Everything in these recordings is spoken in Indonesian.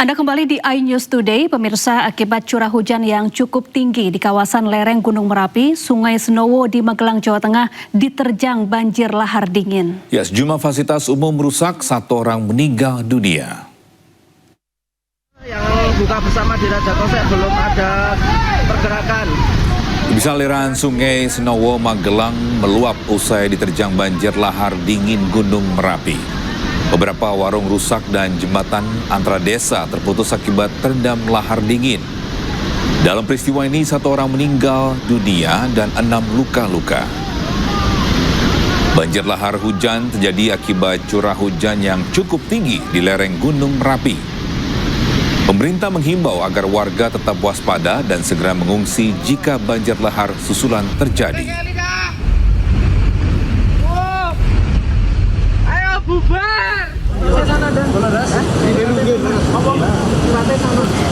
Anda kembali di iNews Today, pemirsa. Akibat curah hujan yang cukup tinggi di kawasan lereng Gunung Merapi, Sungai Senowo di Magelang, Jawa Tengah diterjang banjir lahar dingin. Ya, sejumlah fasilitas umum rusak, 1 orang meninggal dunia. Yang buka bersama di Raja Kosek belum ada pergerakan. Bisa aliran Sungai Senowo Magelang meluap usai diterjang banjir lahar dingin Gunung Merapi. Beberapa warung rusak dan jembatan antara desa terputus akibat terendam lahar dingin. Dalam peristiwa ini 1 orang meninggal dunia dan 6 luka-luka. Banjir lahar hujan terjadi akibat curah hujan yang cukup tinggi di lereng Gunung Merapi. Pemerintah menghimbau agar warga tetap waspada dan segera mengungsi jika banjir lahar susulan terjadi. Ayo bubar!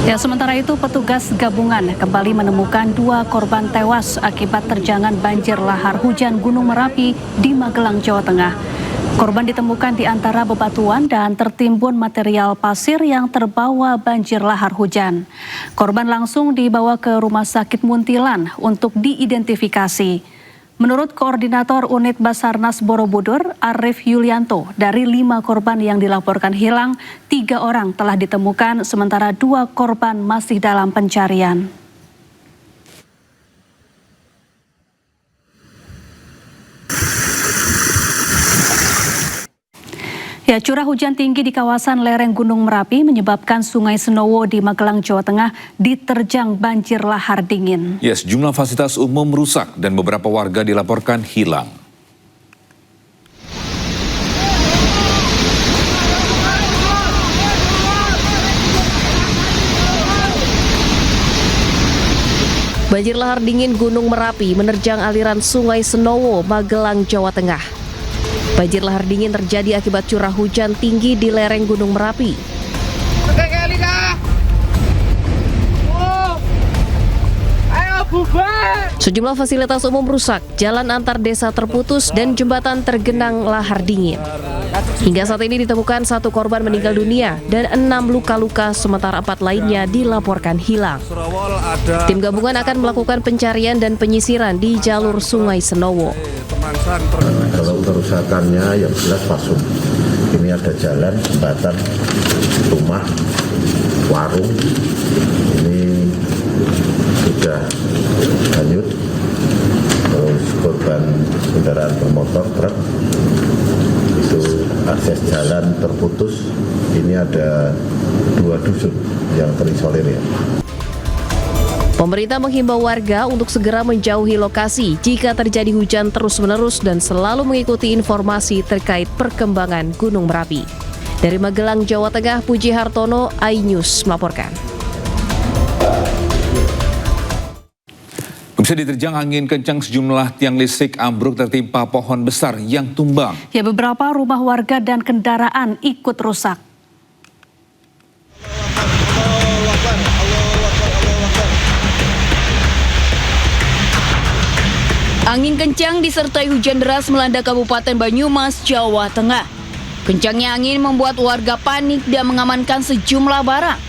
Ya, sementara itu petugas gabungan kembali menemukan 2 korban tewas akibat terjangan banjir lahar hujan Gunung Merapi di Magelang, Jawa Tengah. Korban ditemukan di antara bebatuan dan tertimbun material pasir yang terbawa banjir lahar hujan. Korban langsung dibawa ke Rumah Sakit Muntilan untuk diidentifikasi. Menurut Koordinator Unit Basarnas Borobudur, Arif Yulianto, dari 5 korban yang dilaporkan hilang, 3 orang telah ditemukan, sementara 2 korban masih dalam pencarian. Ya, curah hujan tinggi di kawasan lereng Gunung Merapi menyebabkan Sungai Senowo di Magelang, Jawa Tengah diterjang banjir lahar dingin. Ya, sejumlah fasilitas umum rusak dan beberapa warga dilaporkan hilang. Banjir lahar dingin Gunung Merapi menerjang aliran Sungai Senowo, Magelang, Jawa Tengah. Banjir lahar dingin terjadi akibat curah hujan tinggi di lereng Gunung Merapi. Ayo bubar! Sejumlah fasilitas umum rusak, jalan antar desa terputus, dan jembatan tergenang lahar dingin. Hingga saat ini ditemukan 1 korban meninggal dunia dan 6 luka-luka, sementara 4 lainnya dilaporkan hilang. Tim gabungan akan melakukan pencarian dan penyisiran di jalur Sungai Senowo. Kalau kerusakannya yang jelas pasung. Ini ada jalan, jembatan, rumah, warung. Ini sudah hanyut. Terus korban kendaraan bermotor, truk, itu akses jalan terputus. Ini ada 2 dusun yang terisolir ya. Pemerintah menghimbau warga untuk segera menjauhi lokasi jika terjadi hujan terus-menerus dan selalu mengikuti informasi terkait perkembangan Gunung Merapi. Dari Magelang, Jawa Tengah, Puji Hartono, iNews melaporkan. Bisa diterjang angin kencang, sejumlah tiang listrik ambruk tertimpa pohon besar yang tumbang. Ya, beberapa rumah warga dan kendaraan ikut rusak. Angin kencang disertai hujan deras melanda Kabupaten Banyumas, Jawa Tengah. Kencangnya angin membuat warga panik dan mengamankan sejumlah barang.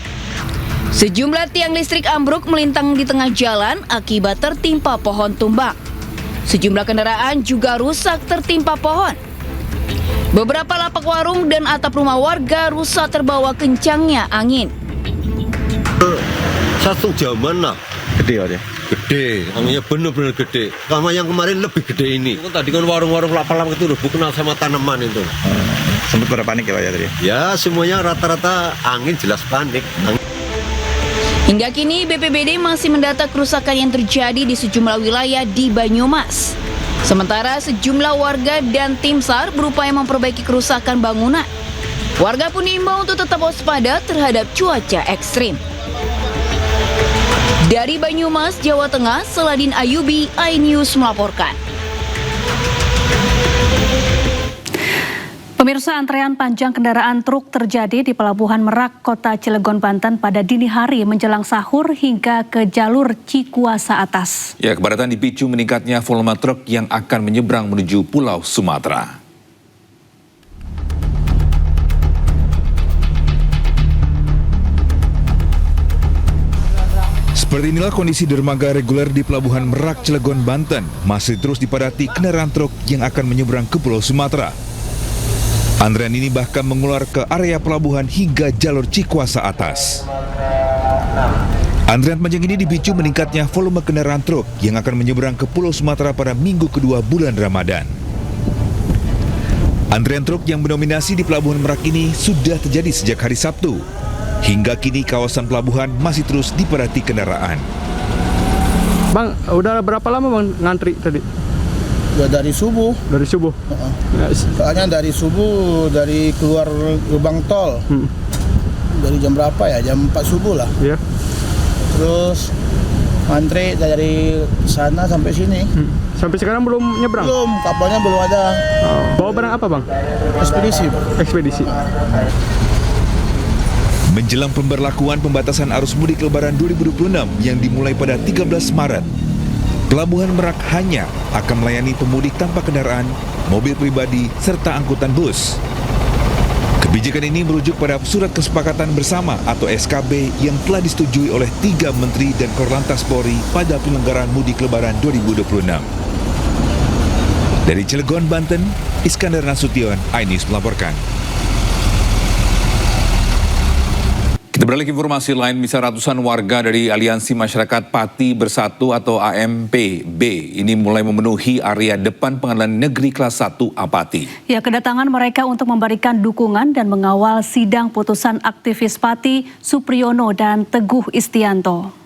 Sejumlah tiang listrik ambruk melintang di tengah jalan akibat tertimpa pohon tumbang. Sejumlah kendaraan juga rusak tertimpa pohon. Beberapa lapak warung dan atap rumah warga rusak terbawa kencangnya angin. Satu zaman lah. Gede ya? Gede, anginnya benar-benar gede. Sama yang kemarin lebih gede ini. Tadi kan warung-warung lapar-lapar itu udah kenal sama tanaman itu. Sempat pada panik ya Pak ya tadi? Ya semuanya rata-rata angin jelas panik. Hingga kini BPBD masih mendata kerusakan yang terjadi di sejumlah wilayah di Banyumas. Sementara sejumlah warga dan tim SAR berupaya memperbaiki kerusakan bangunan. Warga pun diimbau untuk tetap waspada terhadap cuaca ekstrim. Dari Banyumas, Jawa Tengah, Seladin Ayubi, iNews melaporkan. Pemirsa, antrean panjang kendaraan truk terjadi di Pelabuhan Merak, Kota Cilegon, Banten pada dini hari menjelang sahur hingga ke jalur Cikuasa Atas. Ya, kepadatan dipicu meningkatnya volume truk yang akan menyeberang menuju Pulau Sumatera. Seperti inilah kondisi dermaga reguler di Pelabuhan Merak, Cilegon, Banten masih terus dipadati kendaraan truk yang akan menyeberang ke Pulau Sumatera. Antrean ini bahkan mengular ke area pelabuhan hingga jalur Cikuasa atas. Antrean panjang ini dipicu meningkatnya volume kendaraan truk yang akan menyeberang ke Pulau Sumatera pada minggu kedua bulan Ramadan. Antrean truk yang mendominasi di Pelabuhan Merak ini sudah terjadi sejak hari Sabtu. Hingga kini kawasan pelabuhan masih terus dipadati kendaraan. Bang, udah berapa lama Bang ngantri tadi? Ya dari subuh. Dari subuh? Soalnya dari subuh, dari keluar gerbang tol. Dari jam berapa ya? Jam 4 subuh lah. Iya. Terus ngantri dari sana sampai sini. Sampai sekarang belum nyebrang? Belum, kapalnya belum ada. Bawa barang apa Bang? Ekspedisi. Ekspedisi. Menjelang pemberlakuan pembatasan arus mudik Lebaran 2026 yang dimulai pada 13 Maret, Pelabuhan Merak hanya akan melayani pemudik tanpa kendaraan, mobil pribadi, serta angkutan bus. Kebijakan ini merujuk pada Surat Kesepakatan Bersama atau SKB yang telah disetujui oleh 3 Menteri dan Korlantas Polri pada penyelenggaraan mudik Lebaran 2026. Dari Cilegon, Banten, Iskandar Nasution, iNews melaporkan. Kita beralih ke informasi lain, bisa ratusan warga dari Aliansi Masyarakat Pati Bersatu atau AMPB ini mulai memenuhi area depan Pengadilan Negeri Kelas 1 Apati. Ya, kedatangan mereka untuk memberikan dukungan dan mengawal sidang putusan aktivis Pati, Supriyono dan Teguh Istianto.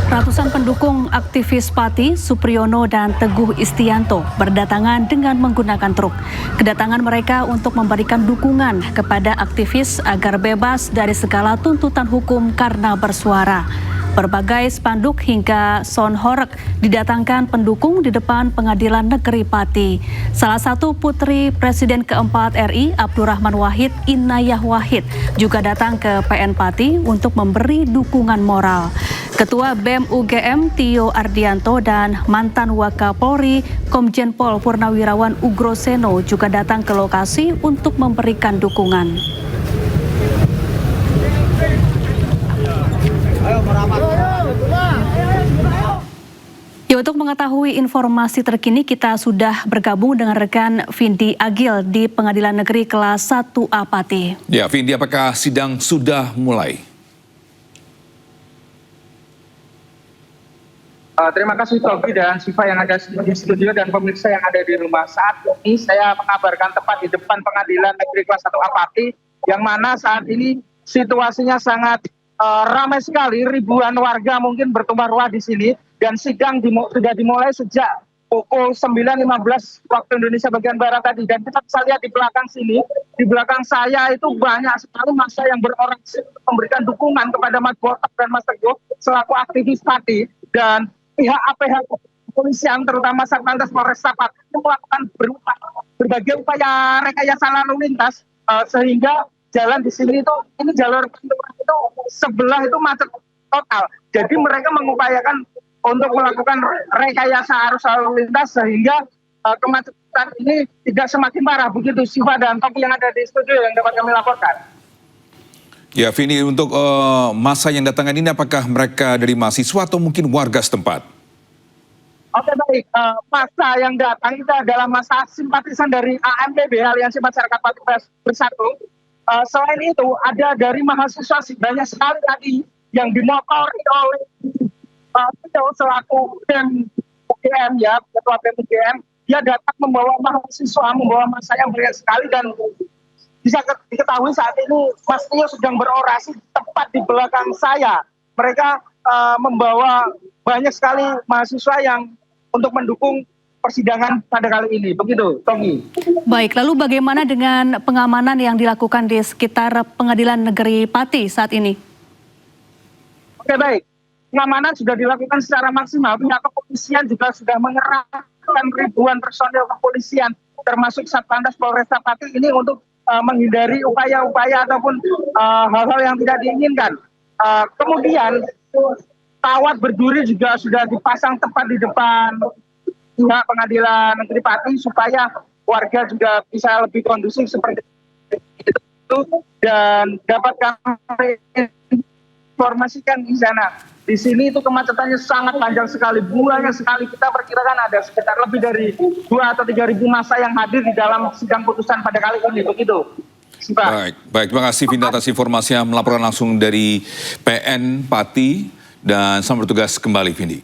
Ratusan pendukung aktivis Pati, Supriyono dan Teguh Istianto berdatangan dengan menggunakan truk. Kedatangan mereka untuk memberikan dukungan kepada aktivis agar bebas dari segala tuntutan hukum karena bersuara. Berbagai spanduk hingga sound horeg didatangkan pendukung di depan Pengadilan Negeri Pati. Salah satu putri Presiden keempat RI, Abdurrahman Wahid, Inayah Wahid, juga datang ke PN Pati untuk memberi dukungan moral. Ketua BEM UGM Tio Ardianto dan mantan Wakapolri Komjen Pol Purnawirawan Ugroseno juga datang ke lokasi untuk memberikan dukungan. Ya, untuk mengetahui informasi terkini kita sudah bergabung dengan rekan Vindi Agil di Pengadilan Negeri Kelas 1 Apati. Ya, Vindi, apakah sidang sudah mulai? Terima kasih Togi dan Siva yang ada di studio dan pemirsa yang ada di rumah. Saat ini saya mengabarkan tepat di depan Pengadilan Negeri Kelas 1 Apati, yang mana saat ini situasinya sangat ramai sekali. Ribuan warga mungkin bertumpah ruah di sini dan sidang sudah dimulai sejak pukul 9.15 waktu Indonesia bagian Barat tadi. Dan kita bisa lihat di belakang sini, di belakang saya itu banyak sekali massa yang berorasi memberikan dukungan kepada Mas Botak dan Mas Teguh selaku aktivis Pati. Dan pihak APH kepolisian terutama Satlantas Polresta Pati melakukan berbagai upaya rekayasa lalu lintas sehingga jalan di sini itu ini jalur itu sebelah itu macet total. Jadi mereka mengupayakan untuk melakukan rekayasa arus lalu lintas sehingga kemacetan ini tidak semakin parah. Begitu Siva dan Toki yang ada di studio yang dapat kami laporkan. Ya, Vini, untuk massa yang datang ini apakah mereka dari mahasiswa atau mungkin warga setempat? Oke, baik, massa yang datang itu adalah massa simpatisan dari AMPB, Aliansi Masyarakat Pati Bersatu. Selain itu ada dari mahasiswa banyak sekali tadi yang dimotori oleh selaku BEM UGM ya, ketua BEM UGM. Dia datang membawa mahasiswa, membawa massa yang banyak sekali dan bisa diketahui saat ini Mas Tio sedang berorasi tepat di belakang saya. Mereka membawa banyak sekali mahasiswa yang untuk mendukung persidangan pada kali ini. Begitu, Tommy. Baik, lalu bagaimana dengan pengamanan yang dilakukan di sekitar Pengadilan Negeri Pati saat ini? Oke, baik. Pengamanan sudah dilakukan secara maksimal. Pihak kepolisian juga sudah mengerahkan ribuan personil kepolisian, termasuk Satlantas Polresta Pati ini untuk menghindari upaya-upaya ataupun hal-hal yang tidak diinginkan. Kemudian kawat berduri juga sudah dipasang tepat di depan pihak Pengadilan Negeri Pati supaya warga juga bisa lebih kondusif seperti itu. Dan dapat kami informasikan di sana. Di sini itu kemacetannya sangat panjang sekali, banyak sekali. Kita perkirakan ada sekitar lebih dari 2 atau 3.000 massa yang hadir di dalam sidang putusan pada kali ini. Begitu. Baik, terima kasih Vinda atas informasinya melaporkan langsung dari PN Pati dan selamat bertugas kembali Vindi.